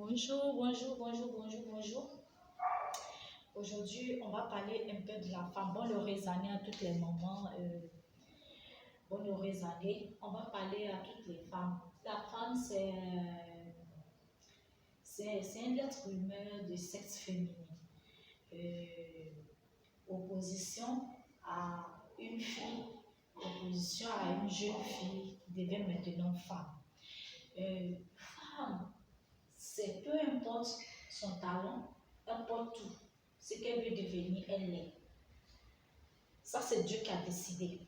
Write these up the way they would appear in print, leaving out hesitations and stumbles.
Bonjour, bonjour, bonjour, bonjour, bonjour. Aujourd'hui, on va parler un peu de la femme. Bonne heureuse année à toutes les mamans. Bonne heureuse année. On va parler à toutes les femmes. La femme, c'est un être humain de sexe féminin. Opposition à une fille, opposition à une jeune fille qui devient maintenant femme. Femme, c'est peu importe son talent, importe tout. Ce qu'elle veut devenir, elle l'est. Ça, c'est Dieu qui a décidé.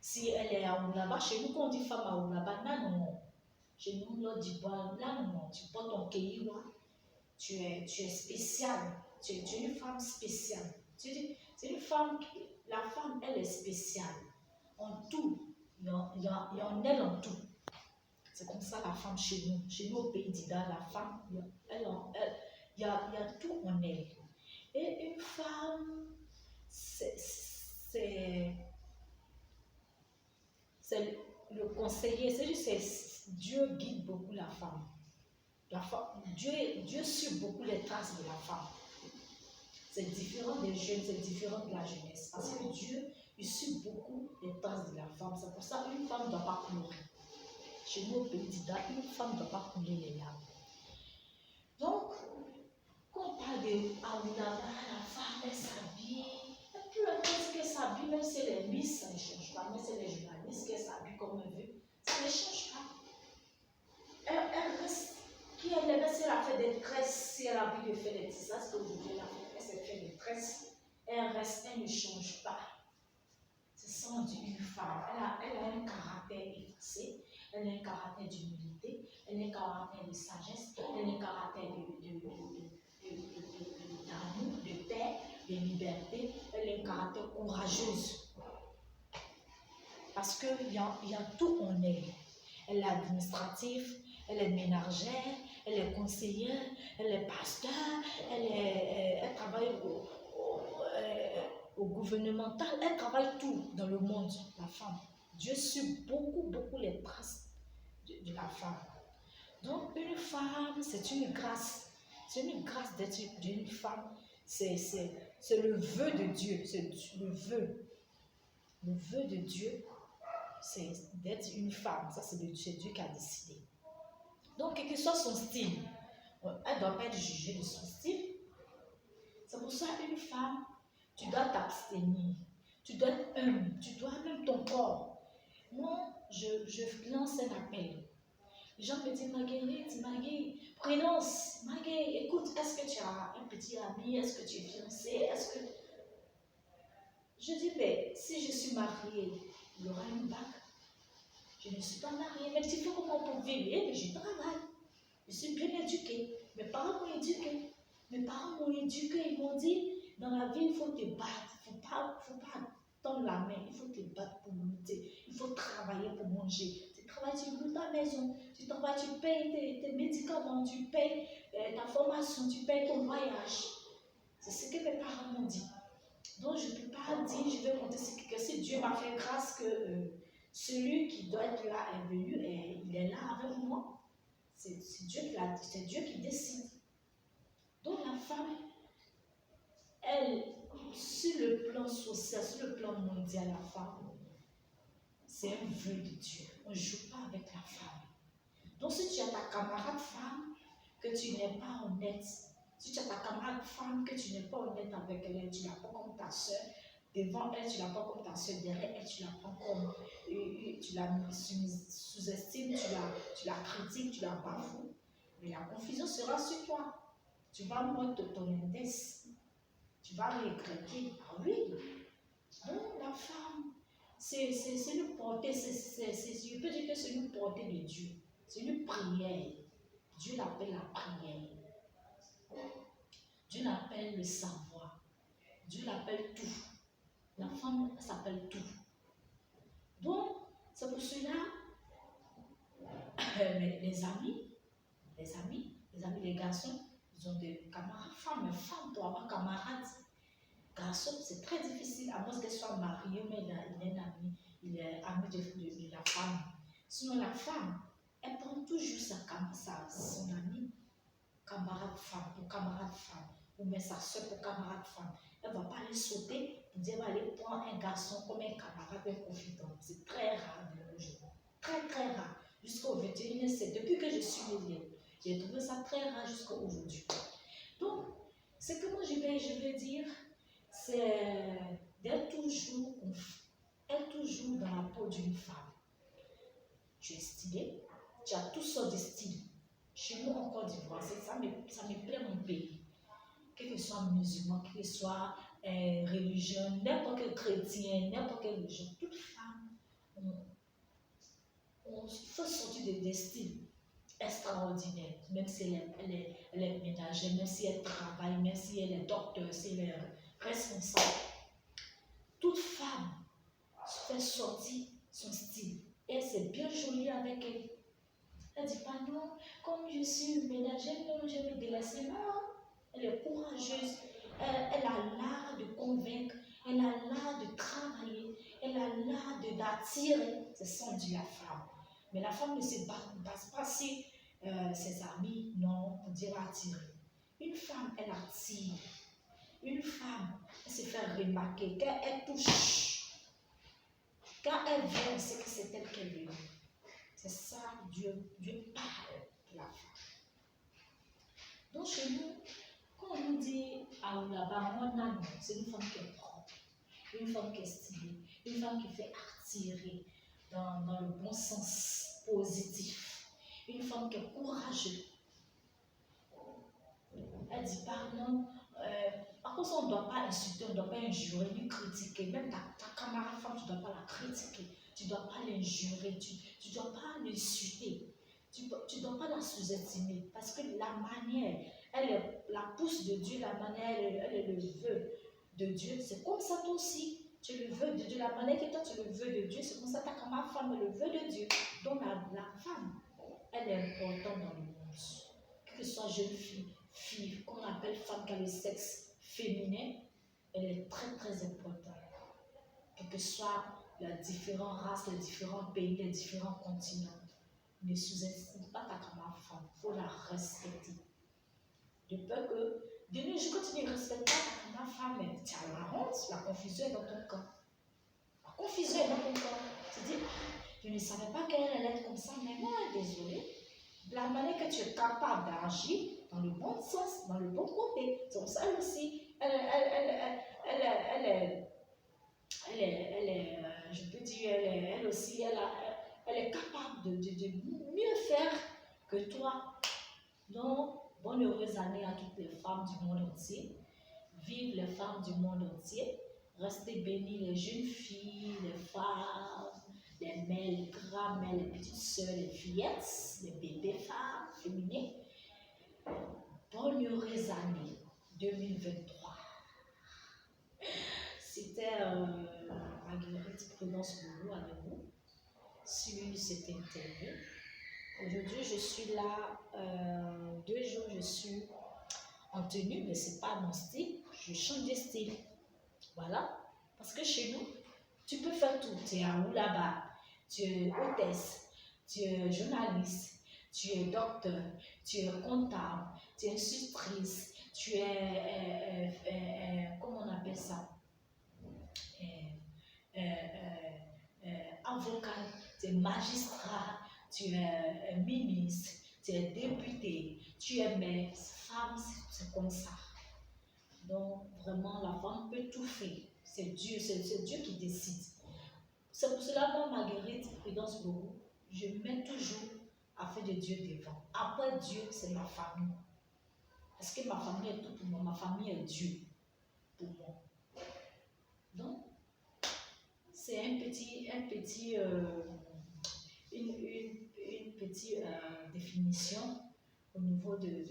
Si elle est à Oulaba, chez nous, quand on dit femme à Oulaba, là, non. Chez nous, là, non. Tu portes ton kéiwa, tu es spéciale. Tu es une femme spéciale. C'est une femme, la femme, elle est spéciale. En tout, il y en elle en tout. C'est comme ça la femme chez nous. Chez nous, au pays d'Ida, la femme, il y a tout en elle. Et une femme, c'est le conseiller. Dieu guide beaucoup la femme. Dieu suit beaucoup les traces de la femme. C'est différent des jeunes, c'est différent de la jeunesse. Parce que Dieu, il suit beaucoup les traces de la femme. C'est pour ça qu'une femme ne doit pas pleurer. Chez nous, au pays d'Ida, une femme ne doit pas couler les larmes. Donc, quand on parle de Aoulaba, la femme, elle s'habille. Et peu importe ce qu'elle s'habille, même si elle est miss, ça ne change pas. Même si elle est journaliste, qu'elle s'habille comme elle veut, ça ne change pas. Elle reste qui elle est, si elle a fait des tresses, si elle a envie de faire des tissages, qu'aujourd'hui elle s'est fait des tresses, elle reste, elle ne change pas. C'est ça, on dit une femme. Elle a un caractère effacé. Elle a un caractère d'humilité, elle a un caractère de sagesse, elle a un caractère d'amour, de paix, de liberté, elle a un caractère courageuse. Parce qu'il y a tout en elle. Elle est administrative, elle est ménagère, elle est conseillère, elle est pasteur, elle travaille au gouvernemental, elle travaille tout dans le monde, la femme. Dieu suit beaucoup les traces de la femme. Donc, une femme, c'est une grâce. C'est une grâce d'être une femme. C'est le vœu de Dieu. C'est le vœu. Le vœu de Dieu, c'est d'être une femme. Ça, c'est Dieu qui a décidé. Donc, quel que soit son style, elle ne doit pas être jugée de son style. C'est pour ça qu'une femme, tu dois t'abstenir. Tu dois être humble. Tu dois même ton corps. Moi, je lance un appel. Les gens me disent, Maggie, prénonce, Maggie, écoute, est-ce que tu as un petit ami, est-ce que tu es fiancée, Je dis, mais si je suis mariée, il y aura une bague. Je ne suis pas mariée, mais tu fais comment pour vivre? Mais je travaille. Je suis bien éduquée. Mes parents m'ont éduquée. Ils m'ont dit, dans la vie, il faut te battre. Il ne faut pas tendre la main, il faut te battre pour lutter. Il faut travailler pour manger. Tu travailles, tu loues ta maison. Tu travailles, tu payes tes médicaments, tu payes ta formation, tu payes ton voyage. C'est ce que mes parents m'ont dit. Donc, je ne peux pas dire, je vais compter que si Dieu m'a fait grâce que celui qui doit être là est venu et il est là avec moi. C'est Dieu qui décide. Donc, la femme, elle, sur le plan social, sur le plan mondial, la femme, c'est un vœu de Dieu. On ne joue pas avec la femme. Donc, si tu as ta camarade femme, que tu n'es pas honnête, si tu as ta camarade femme, que tu n'es pas honnête avec elle, tu ne la prends comme ta soeur, devant elle, tu la prends comme ta soeur, derrière elle, tu la prends comme, tu la sous-estimes, tu la critiques, tu la bafoues, mais la confusion sera sur toi. Tu vas mordre de ton index. Tu vas regretter. Ah oui. Donc, la femme, c'est une portée, je peux dire que c'est une portée de Dieu. C'est une prière. Dieu l'appelle la prière. Dieu l'appelle le savoir. Dieu l'appelle tout. La femme s'appelle tout. Donc, c'est pour cela, les amis, les garçons, ils ont des camarades femmes, mais femmes pour avoir camarades. Garçon, c'est très difficile, à moins qu'elle soit mariée, mais il est ami de la femme. Sinon, la femme, elle prend toujours son ami camarade femme, pour camarade femme, ou même sa soeur pour camarade femme. Elle ne va pas aller sauter pour dire, elle va aller prendre un garçon comme un camarade, un confident. C'est très rare de nos jours. Très, très rare. Jusqu'au 21e siècle. Depuis que je suis née, j'ai trouvé ça très rare jusqu'à aujourd'hui. Donc, ce que moi je vais dire, c'est d'être toujours dans la peau d'une femme. Tu es stylé, tu as toutes sortes de styles. Chez nous en Côte d'Ivoire, ça me plaît mon pays. Quel que soit musulman, quel que soit religion, n'importe quel chrétien, n'importe quelle religion, toute femme, on fait sortir des styles extraordinaires, même si elle est ménagère, même si elle travaille, même si elle est docteur, si elle est responsable. Toute femme fait sortir son style. Et c'est bien joli avec elle. Elle dit pas non, comme je suis ménagère, non, je vais délaisser. Non, elle est courageuse. Elle a l'art de convaincre. Elle a l'art de travailler. Elle a l'art d'attirer. C'est ça, on dit la femme. Mais la femme ne se base pas sur ses amis, non, pour dire attirer. Une femme, elle attire. Une femme, elle se fait remarquer. Quand elle touche, quand elle vient, on sait que c'est elle qu'elle veut. C'est ça, Dieu parle de la femme. Donc chez nous, quand on nous dit Aoulaba, c'est une femme qui est propre, une femme qui est stylée, une femme qui fait attirer dans le bon sens positif, une femme qui est courageuse. Elle dit pardon. Par contre, on ne doit pas insulter, on ne doit pas injurer, ni critiquer. Même ta camarade femme, tu ne dois pas la critiquer. Tu ne dois pas l'injurer, tu ne dois pas l'insulter. Tu ne dois pas la sous-estimer. Parce que la manière, elle est la pousse de Dieu, la manière, elle est le vœu de Dieu. C'est comme ça toi aussi. Tu es le vœu de Dieu. La manière que toi, tu es le vœu de Dieu, c'est comme ça ta camarade femme est le vœu de Dieu. Donc la femme, elle est importante dans le monde. Que ce soit jeune fille, qu'on appelle femme qui a le sexe féminin, elle est très très importante. Quelle que soit les différentes races, les différents pays, les différents continents, ne sous-estime pas ta camarade femme, il faut la respecter. De peur que, de nos jours, quand tu ne respectes pas ta camarade femme, tu as la honte, la confusion est dans ton corps. La confusion est dans ton corps. Tu dis, je ne savais pas qu'elle allait être comme ça, mais moi, désolée. La manière que tu es capable d'agir dans le bon sens, dans le bon côté. Donc ça aussi, je peux dire, elle aussi, elle est capable de mieux faire que toi. Donc, bonne heureuse année à toutes les femmes du monde entier. Vive les femmes du monde entier. Restez bénies les jeunes filles, les femmes, les mères, les grands-mères, les petites sœurs, les fillettes, les bébés femmes féminines. Bonne heureuse année 2023. C'était Marguerite Prudence Bourou avec vous sur cette interview. Aujourd'hui, je suis là 2 jours, je suis en tenue, mais ce n'est pas mon style. Je change de style. Voilà. Parce que chez nous, tu peux faire tout. Tu es à là-bas, tu es hôtesse, tu es journaliste, tu es docteur, tu es comptable, tu es institutrice, tu es, comment on appelle ça, avocat, tu es magistrat, tu es ministre, tu es député, tu es maire. Femme, c'est comme ça. Donc, vraiment, la femme peut tout faire. C'est Dieu qui décide. C'est pour cela que Marguerite Prudence Bourou, je mets toujours affaire de Dieu devant. Après Dieu, c'est ma famille. Parce que ma famille est tout pour moi. Ma famille est Dieu pour moi. Donc, c'est une petite définition au niveau de